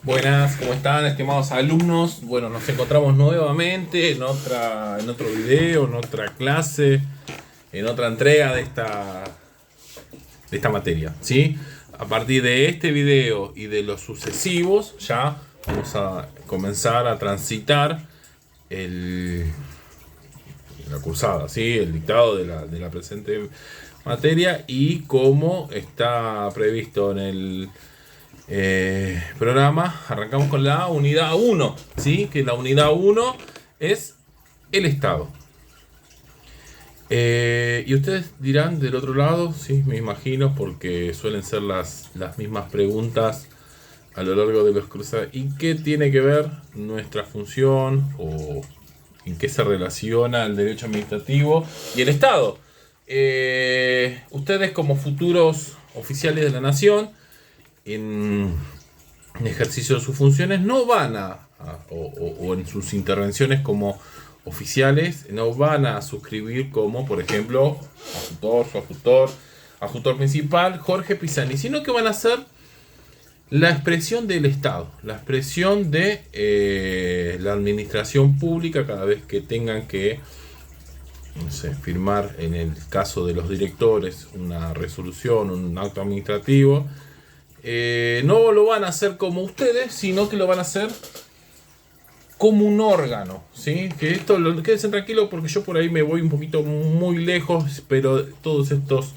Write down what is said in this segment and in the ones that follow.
Buenas, ¿cómo están, estimados alumnos? Bueno, nos encontramos nuevamente en otro video, en otra clase, en otra entrega de esta materia, ¿sí? A partir de este video y de los sucesivos, ya vamos a comenzar a transitar la cursada, ¿sí? El dictado de la presente materia y cómo está previsto en el programa. Arrancamos con la unidad 1, ¿sí? Que la unidad 1 es el Estado. Y ustedes dirán del otro lado, sí, me imagino, porque suelen ser las mismas preguntas a lo largo de los cruzados. ¿Y qué tiene que ver nuestra función o en qué se relaciona el derecho administrativo y el Estado? Ustedes, como futuros oficiales de la nación, en ejercicio de sus funciones, no van o en sus intervenciones como oficiales, no van a suscribir como, por ejemplo, adjutor principal Jorge Pisani, sino que van a ser la expresión del Estado, la expresión de la administración pública cada vez que tengan que, no sé, firmar, en el caso de los directores, una resolución, un acto administrativo. No lo van a hacer como ustedes, sino que lo van a hacer como un órgano, ¿sí? Que esto, quédense tranquilos porque yo por ahí me voy un poquito muy lejos, pero todos estos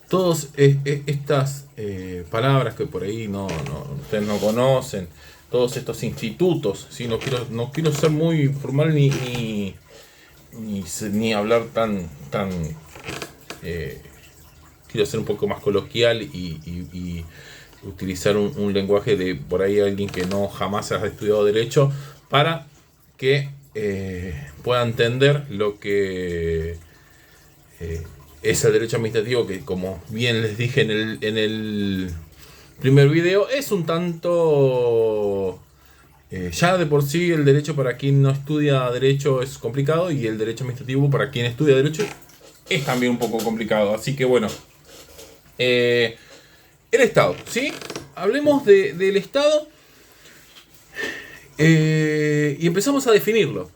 estas palabras que por ahí ustedes no conocen, todos estos institutos, ¿sí? No quiero ser muy formal ni hablar tan quiero ser un poco más coloquial y utilizar un lenguaje de por ahí alguien que no jamás ha estudiado derecho para que pueda entender lo que es el derecho administrativo, que, como bien les dije en el primer video, es un tanto ya de por sí el derecho para quien no estudia derecho es complicado, y el derecho administrativo para quien estudia derecho es también un poco complicado. Así que bueno, el Estado, ¿sí? Hablemos del Estado y empezamos a definirlo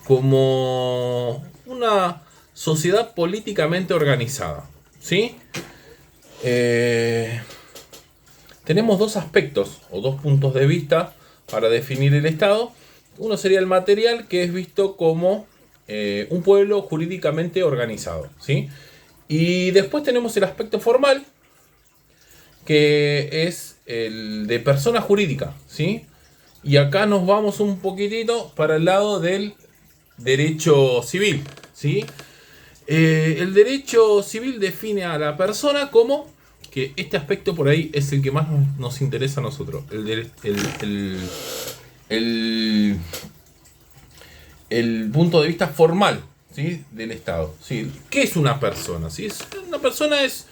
como una sociedad políticamente organizada, ¿sí? Tenemos dos aspectos o dos puntos de vista para definir el Estado. Uno sería el material, que es visto como un pueblo jurídicamente organizado, ¿sí? Y después tenemos el aspecto formal, que es el de persona jurídica, ¿sí? Y acá nos vamos un poquitito para el lado del derecho civil, ¿sí? El derecho civil define a la persona como, que este aspecto por ahí es el que más nos interesa a nosotros, el punto de vista formal, ¿sí? Del Estado, ¿sí? ¿Qué es una persona? ¿Sí? Una persona es,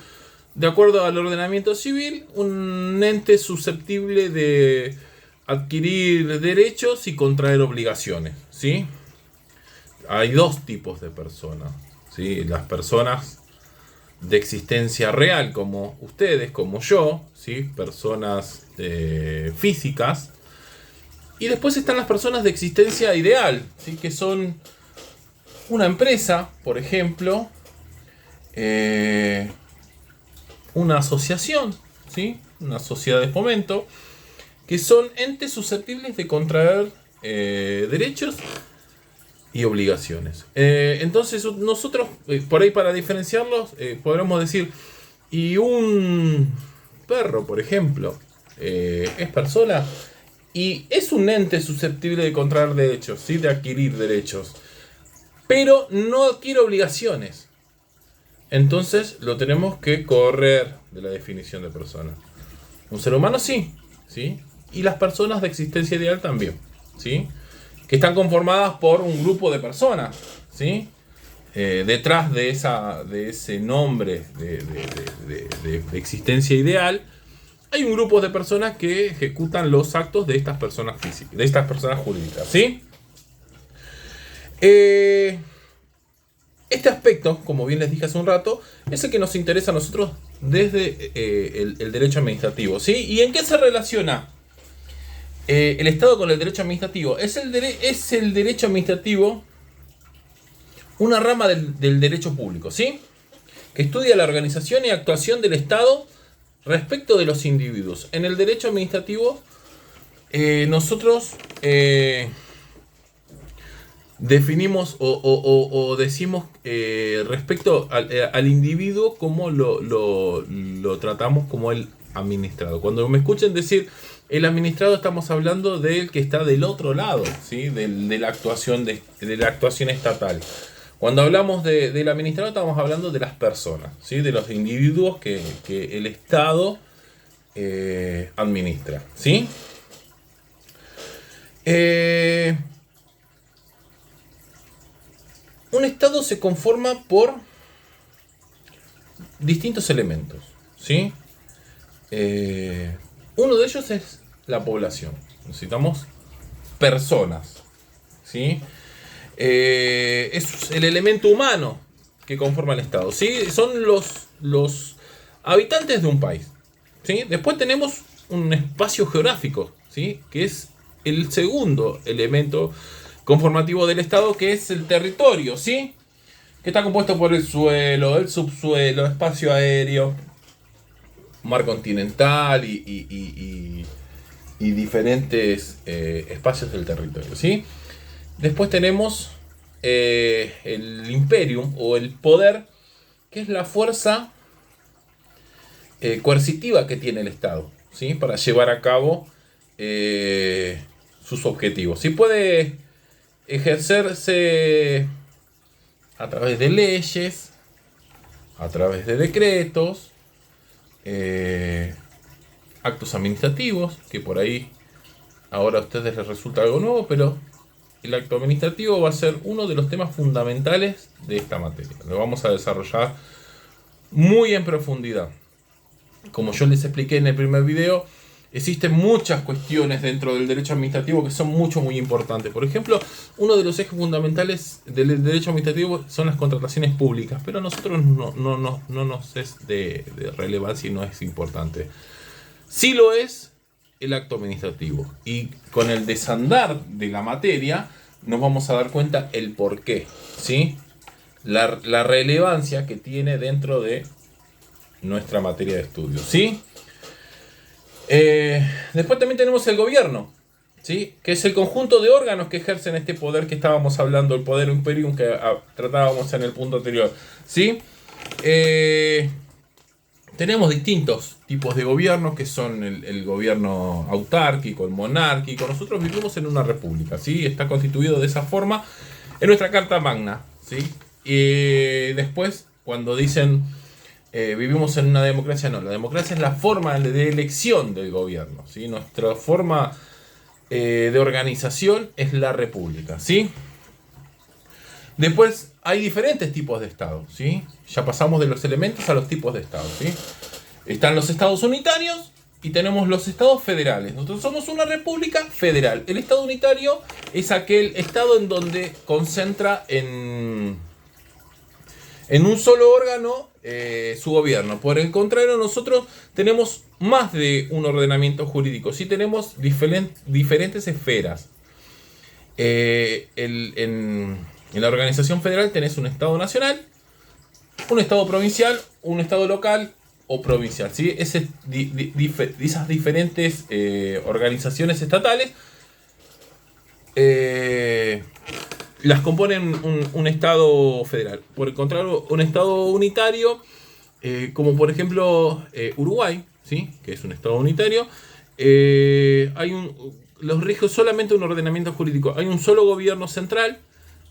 de acuerdo al ordenamiento civil, un ente susceptible de adquirir derechos y contraer obligaciones, ¿sí? Hay dos tipos de personas, ¿sí? Las personas de existencia real, como ustedes, como yo, ¿sí? Personas físicas. Y después están las personas de existencia ideal, ¿sí? Que son una empresa, por ejemplo, una asociación, ¿sí? Una sociedad de fomento, que son entes susceptibles de contraer derechos y obligaciones. Entonces nosotros, por ahí, para diferenciarlos, podremos decir, y un perro, por ejemplo, es persona y es un ente susceptible de contraer derechos, ¿sí? De adquirir derechos, pero no adquiere obligaciones. Entonces lo tenemos que correr de la definición de persona. Un ser humano sí, ¿sí? Y las personas de existencia ideal también, ¿sí? Que están conformadas por un grupo de personas, ¿sí? Detrás de ese nombre de existencia ideal, hay un grupo de personas que ejecutan los actos de estas personas físicas, de estas personas jurídicas, ¿sí? Este aspecto, como bien les dije hace un rato, es el que nos interesa a nosotros desde el derecho administrativo, ¿sí? ¿Y en qué se relaciona el Estado con el derecho administrativo? Es el derecho administrativo una rama del derecho público, ¿sí? Que estudia la organización y actuación del Estado respecto de los individuos. En el derecho administrativo, nosotros definimos o decimos respecto al individuo como lo tratamos como el administrado. Cuando me escuchen decir el administrado, estamos hablando del que está del otro lado, ¿sí? de la actuación estatal. Cuando hablamos del administrado, estamos hablando de las personas, ¿sí? De los individuos que el Estado administra, ¿sí? Un Estado se conforma por distintos elementos, ¿sí? Uno de ellos es la población. Necesitamos personas, ¿sí? Es el elemento humano que conforma el Estado, ¿sí? Son los habitantes de un país, ¿sí? Después tenemos un espacio geográfico, ¿sí? Que es el segundo elemento conformativo del Estado, que es el territorio, ¿sí? Que está compuesto por el suelo, el subsuelo, espacio aéreo, mar continental y diferentes espacios del territorio, ¿sí? Después tenemos el imperium o el poder, que es la fuerza coercitiva que tiene el Estado, ¿sí? Para llevar a cabo sus objetivos. Sí, puede ejercerse a través de leyes, a través de decretos, actos administrativos, que por ahí ahora a ustedes les resulta algo nuevo, pero el acto administrativo va a ser uno de los temas fundamentales de esta materia. Lo vamos a desarrollar muy en profundidad. Como yo les expliqué en el primer video, existen muchas cuestiones dentro del derecho administrativo que son muy importantes. Por ejemplo, uno de los ejes fundamentales del derecho administrativo son las contrataciones públicas, pero a nosotros no nos es de relevancia y no es importante. Sí lo es el acto administrativo, y con el desandar de la materia nos vamos a dar cuenta el porqué, ¿sí? La relevancia que tiene dentro de nuestra materia de estudio, ¿sí? Después también tenemos el gobierno, ¿sí? Que es el conjunto de órganos que ejercen este poder que estábamos hablando, el poder imperium que tratábamos en el punto anterior, ¿sí? Tenemos distintos tipos de gobiernos, que son el gobierno autárquico, el monárquico. Nosotros vivimos en una república, ¿sí? Está constituido de esa forma en nuestra Carta Magna, ¿sí? Y después, cuando dicen vivimos en una democracia, no. La democracia es la forma de elección del gobierno, ¿sí? Nuestra forma de organización es la república, ¿sí? Después hay diferentes tipos de Estado, ¿sí? Ya pasamos de los elementos a los tipos de Estado, ¿sí? Están los estados unitarios y tenemos los estados federales. Nosotros somos una república federal. El estado unitario es aquel estado en donde concentra en un solo órgano su gobierno. Por el contrario, nosotros tenemos más de un ordenamiento jurídico. Sí tenemos diferentes esferas. En la organización federal tenés un Estado nacional, un Estado provincial, un Estado local o provincial, ¿sí? Esas diferentes organizaciones estatales las componen un Estado federal. Por el contrario, un Estado unitario, como por ejemplo Uruguay, ¿sí? Que es un Estado unitario, los rige solamente un ordenamiento jurídico. Hay un solo gobierno central,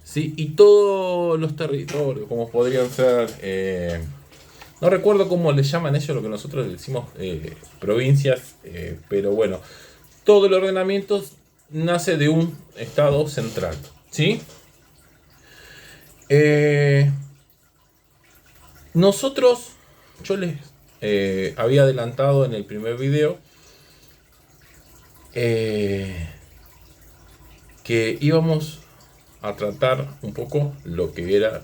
¿sí? Y todos los territorios, como podrían ser, no recuerdo cómo le llaman ellos, lo que nosotros le decimos provincias, pero bueno, todo el ordenamiento nace de un Estado central, ¿sí? Nosotros, yo les había adelantado en el primer video que íbamos a tratar un poco lo que era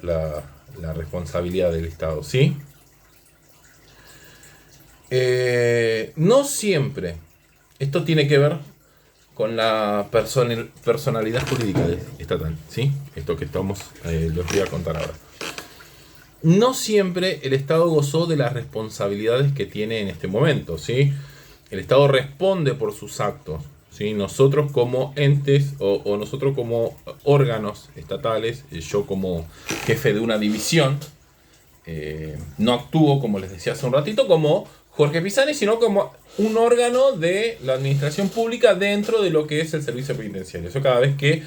la responsabilidad del Estado, ¿sí? No siempre. Esto tiene que ver con la personalidad jurídica estatal, ¿sí? Esto que les voy a contar ahora. No siempre el Estado gozó de las responsabilidades que tiene en este momento, ¿sí? El Estado responde por sus actos, ¿sí? Nosotros como entes o nosotros como órganos estatales, yo como jefe de una división, no actúo, como les decía hace un ratito, como Jorge Pisani, sino como un órgano de la administración pública dentro de lo que es el servicio penitenciario. Eso cada vez que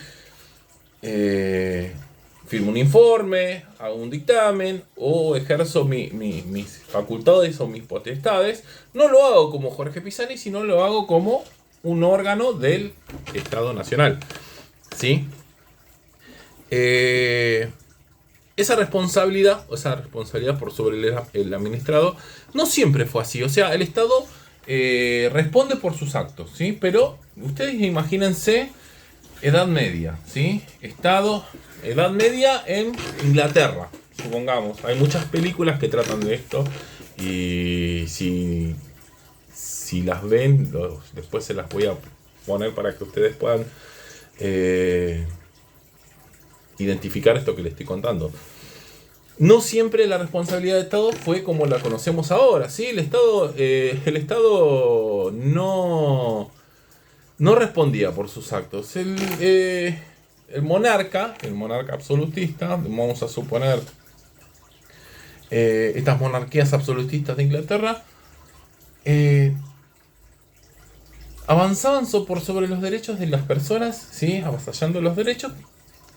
firmo un informe, hago un dictamen o ejerzo mis facultades o mis potestades, no lo hago como Jorge Pisani, sino lo hago como un órgano del Estado Nacional. ¿Sí? Esa responsabilidad por sobre el administrado no siempre fue así. O sea, el Estado responde por sus actos, ¿sí? Pero ustedes imagínense Edad Media, ¿sí? Edad Media en Inglaterra, supongamos. Hay muchas películas que tratan de esto y si las ven, después se las voy a poner para que ustedes puedan identificar esto que les estoy contando. No siempre la responsabilidad del Estado fue como la conocemos ahora, ¿sí? El Estado no respondía por sus actos. El monarca absolutista, vamos a suponer estas monarquías absolutistas de Inglaterra, avanzaban por sobre los derechos de las personas, ¿sí? Avasallando los derechos,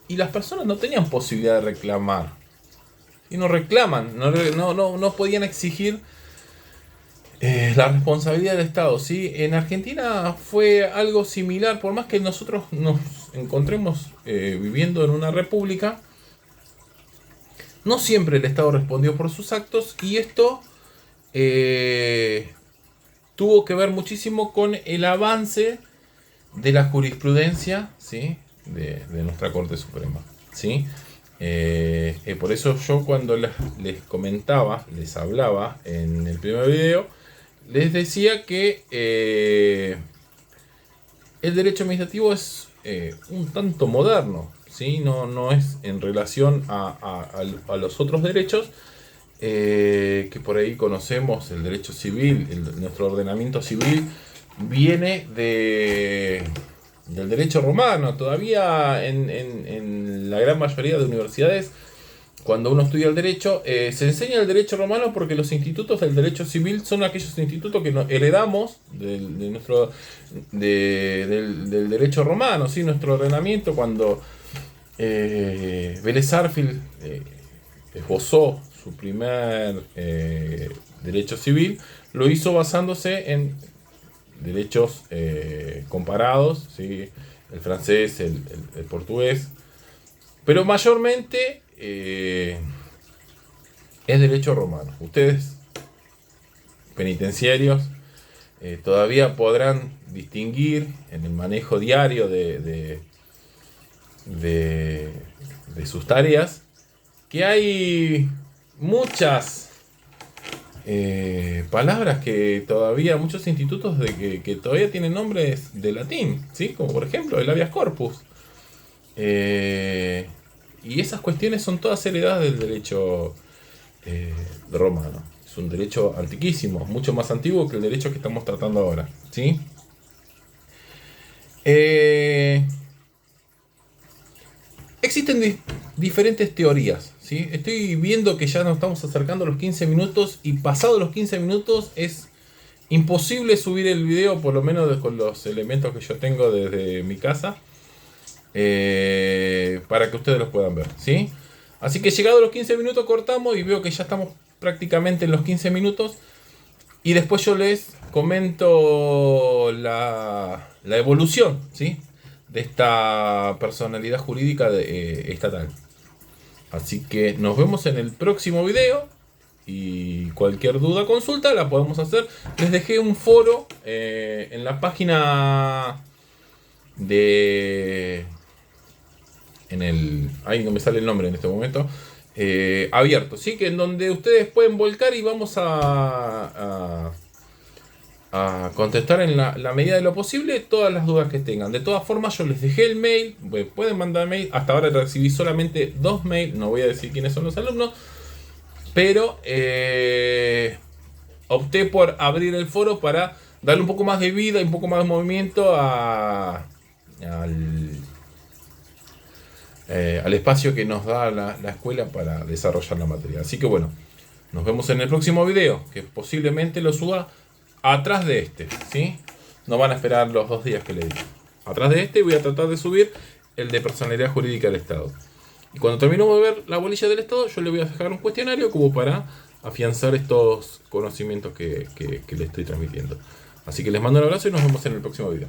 y las personas no tenían posibilidad de reclamar. Y no reclaman, no podían exigir la responsabilidad del Estado, ¿sí? En Argentina fue algo similar, por más que nosotros nos encontremos viviendo en una república, no siempre el Estado respondió por sus actos y esto tuvo que ver muchísimo con el avance de la jurisprudencia, ¿sí? de nuestra Corte Suprema, ¿sí? Por eso yo cuando les comentaba, les hablaba en el primer video, les decía que el derecho administrativo es un tanto moderno, ¿sí? No es en relación a los otros derechos que por ahí conocemos. El derecho civil, nuestro ordenamiento civil viene del derecho romano. Todavía en la gran mayoría de universidades, cuando uno estudia el derecho, se enseña el derecho romano porque los institutos del derecho civil son aquellos institutos que heredamos del derecho romano, ¿sí? Nuestro ordenamiento, cuando Vélez Sarsfield esbozó su primer derecho civil, lo hizo basándose en derechos comparados, ¿sí? El francés, el portugués, pero mayormente es derecho romano. Ustedes, penitenciarios, todavía podrán distinguir en el manejo diario de sus tareas que hay muchas palabras que todavía, muchos institutos que todavía tienen nombres de latín, ¿sí? Como por ejemplo el habeas corpus. Y esas cuestiones son todas heredadas del derecho romano. Es un derecho antiquísimo, mucho más antiguo que el derecho que estamos tratando ahora, ¿sí? Existen diferentes teorías, ¿sí? Estoy viendo que ya nos estamos acercando a los 15 minutos y pasado los 15 minutos es imposible subir el video, por lo menos con los elementos que yo tengo desde mi casa, para que ustedes los puedan ver, ¿sí? Así que llegados los 15 minutos cortamos y veo que ya estamos prácticamente en los 15 minutos y después yo les comento la evolución, ¿sí? De esta personalidad jurídica estatal. Así que nos vemos en el próximo video y cualquier duda, consulta la podemos hacer. Les dejé un foro en la página ahí no me sale el nombre en este momento, abierto, ¿sí? Que en donde ustedes pueden volcar y vamos a contestar en la medida de lo posible todas las dudas que tengan. De todas formas, yo les dejé el mail, pueden mandar mail. Hasta ahora recibí solamente 2 mails, no voy a decir quiénes son los alumnos, pero opté por abrir el foro para darle un poco más de vida y un poco más de movimiento al espacio que nos da la escuela para desarrollar la materia. Así que bueno, nos vemos en el próximo video, que posiblemente lo suba atrás de este, ¿sí? No van a esperar los 2 días que le di. Atrás de este voy a tratar de subir el de personalidad jurídica del Estado. Y cuando terminemos de ver la bolilla del Estado, yo le voy a dejar un cuestionario como para afianzar estos conocimientos que le estoy transmitiendo. Así que les mando un abrazo y nos vemos en el próximo video.